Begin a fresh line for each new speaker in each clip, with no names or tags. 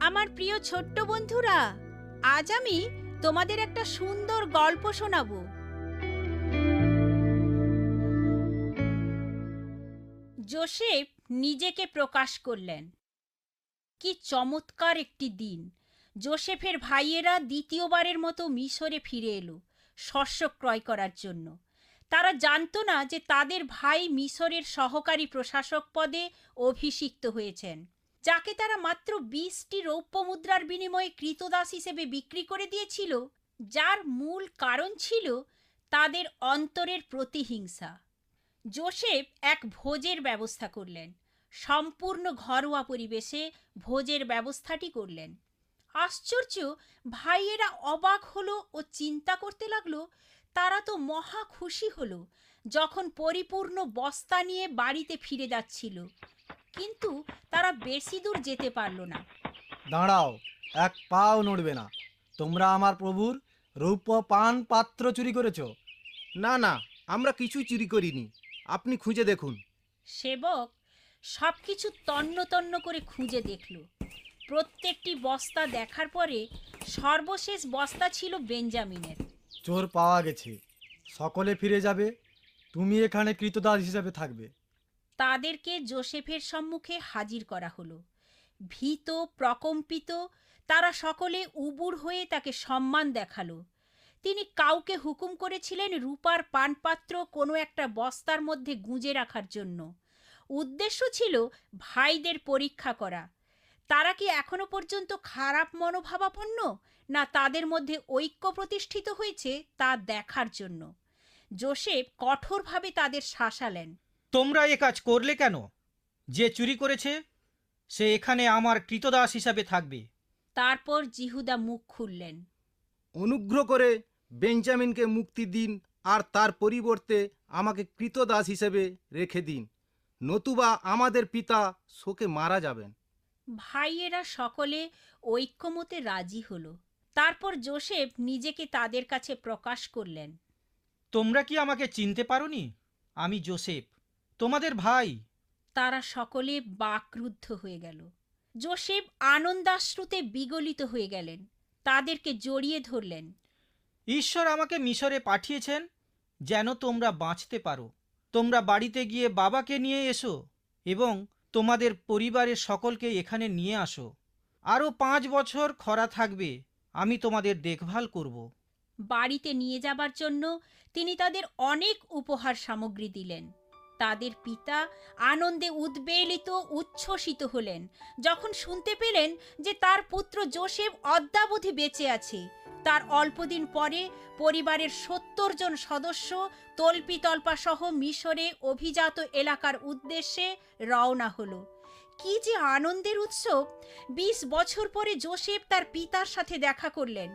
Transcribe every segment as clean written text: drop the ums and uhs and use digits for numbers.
আমার প্রিয় ছোট্ট বন্ধুরা, আজ আমি তোমাদের একটা সুন্দর গল্প শোনাবো। যোসেফ নিজেকে প্রকাশ করলেন। কি চমৎকার একটি দিন! যোসেফের ভাইয়েরা দ্বিতীয়বারের মতো মিশরে ফিরে এলো শস্য ক্রয় করার জন্য। তারা জানতো না যে তাদের ভাই মিশরের সহকারী প্রশাসক পদে অভিষিক্ত হয়েছেন, যাকে তারা মাত্র 20টি রৌপ্য মুদ্রার বিনিময়ে কৃতদাস হিসেবে বিক্রি করে দিয়েছিল, যার মূল কারণ ছিল তাদের অন্তরের প্রতিহিংসা। যোসেফ এক ভোজের ব্যবস্থা করলেন। সম্পূর্ণ ঘরোয়া পরিবেশে ভোজের ব্যবস্থাটি করলেন। আশ্চর্য! ভাইয়েরা অবাক হলো ও চিন্তা করতে লাগলো, তারা তো মহা খুশি হলো যখন পরিপূর্ণ বস্তা নিয়ে বাড়িতে ফিরে যাচ্ছিল। কিন্তু তারা বেশি দূর যেতে পারল না।
দাঁড়াও, এক পাও নড়বে না। তোমরা আমার প্রভুর রৌপ্য পান পাত্র চুরি করেছো।
না না, আমরা কিছুই চুরি করিনি, আপনি খুঁজে দেখুন।
সেবক সব কিছু তন্ন তন্ন করে খুঁজে দেখল। প্রত্যেকটি বস্তা দেখার পরে সর্বশেষ বস্তা ছিল বেঞ্জামিনের।
চোর পাওয়া গেছে, সকলে ফিরে যাবে, তুমি এখানে কৃতদাস হিসেবে থাকবে।
তাদেরকে যোসেফের সম্মুখে হাজির করা হলো। ভীত প্রকম্পিত তারা সকলে উবুড় হয়ে তাকে সম্মান দেখালো। তিনি কাউকে হুকুম করেছিলেন রূপার পানপাত্র কোনো একটা বস্তার মধ্যে গুঁজে রাখার জন্য। উদ্দেশ্য ছিল ভাইদের পরীক্ষা করা, তারা কি এখনো পর্যন্ত খারাপ মনোভাবাপন্ন, না তাদের মধ্যে ঐক্য প্রতিষ্ঠিত হয়েছে তা দেখার জন্য। যোসেফ কঠোরভাবে তাদের শাসালেন।
তোমরা এ কাজ করলে কেন? যে চুরি করেছে সে এখানে আমার কৃতদাস হিসাবে থাকবে।
তারপর জিহুদা মুখ খুললেন।
অনুগ্রহ করে বেঞ্জামিনকে মুক্তি দিন, আর তার পরিবর্তে আমাকে কৃতদাস হিসেবে রেখে দিন, নতুবা আমাদের পিতা শোকে মারা যাবেন।
ভাইয়েরা সকলে ঐক্যমতে রাজি হলো। তারপর যোসেফ নিজেকে তাদের কাছে প্রকাশ করলেন।
তোমরা কি আমাকে চিনতে পারোনি? আমি যোসেফ, তোমাদের ভাই।
তারা সকলে বাকরুদ্ধ হয়ে গেল। যোসেফ আনন্দাশ্রুতে বিগলিত হয়ে গেলেন, তাদেরকে জড়িয়ে ধরলেন।
ঈশ্বর আমাকে মিশরে পাঠিয়েছেন যেন তোমরা বাঁচতে পারো। তোমরা বাড়িতে গিয়ে বাবাকে নিয়ে এসো এবং তোমাদের পরিবারের সকলকে এখানে নিয়ে আসো। আরও 5 বছর খরা থাকবে, আমি তোমাদের দেখভাল করব।
বাড়িতে নিয়ে যাবার জন্য তিনি তাদের অনেক উপহার সামগ্রী দিলেন। তাদের পিতা আনন্দে উদ্বেলিত উচ্ছ্বসিত হলেন যখন শুনতে পেলেন যে তার পুত্র যোসেফ অদ্যাবধি বেঁচে আছে। তার অল্পদিন পরে পরিবারের 70 জন সদস্য তল্পিতল্পা সহ মিশরে অভিজাত এলাকার উদ্দেশ্যে রওনা হলো। কি যে আনন্দের উৎসব! 20 বছর পরে যোসেফ তার পিতার সাথে দেখা করলেন।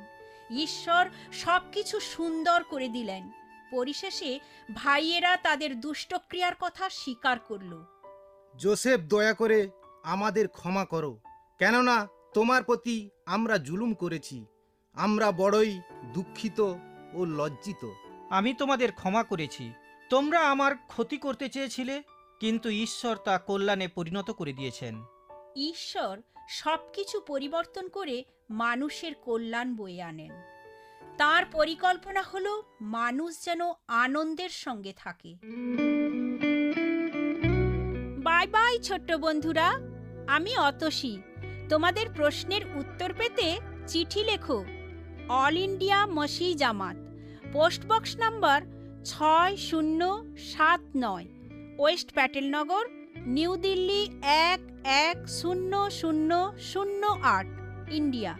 ঈশ্বর সবকিছু সুন্দর করে দিলেন। পরিশেষে ভাইয়েরা তাদের দুষ্টক্রিয়ার কথা স্বীকার করল।
যোসেফ, দয়া করে আমাদের ক্ষমা করো, কেননা তোমার প্রতি আমরা জুলুম করেছি। আমরা বড়ই দুঃখিত ও লজ্জিত।
আমি তোমাদের ক্ষমা করেছি। তোমরা আমার ক্ষতি করতে চেয়েছিলে, কিন্তু ঈশ্বর তা কল্যাণে পরিণত করে দিয়েছেন।
ঈশ্বর সবকিছু পরিবর্তন করে মানুষের কল্যাণ বয়ে আনেন। তার পরিকল্পনা হলো মানুষ যেন আনন্দের সঙ্গে থাকে। বাই বাই ছোট্ট বন্ধুরা, আমি অতসী। তোমাদের প্রশ্নের উত্তর পেতে চিঠি লেখো। All India Masih Jamaat, postbox number 6079, west Patel Nagar, new Delhi 110008, India.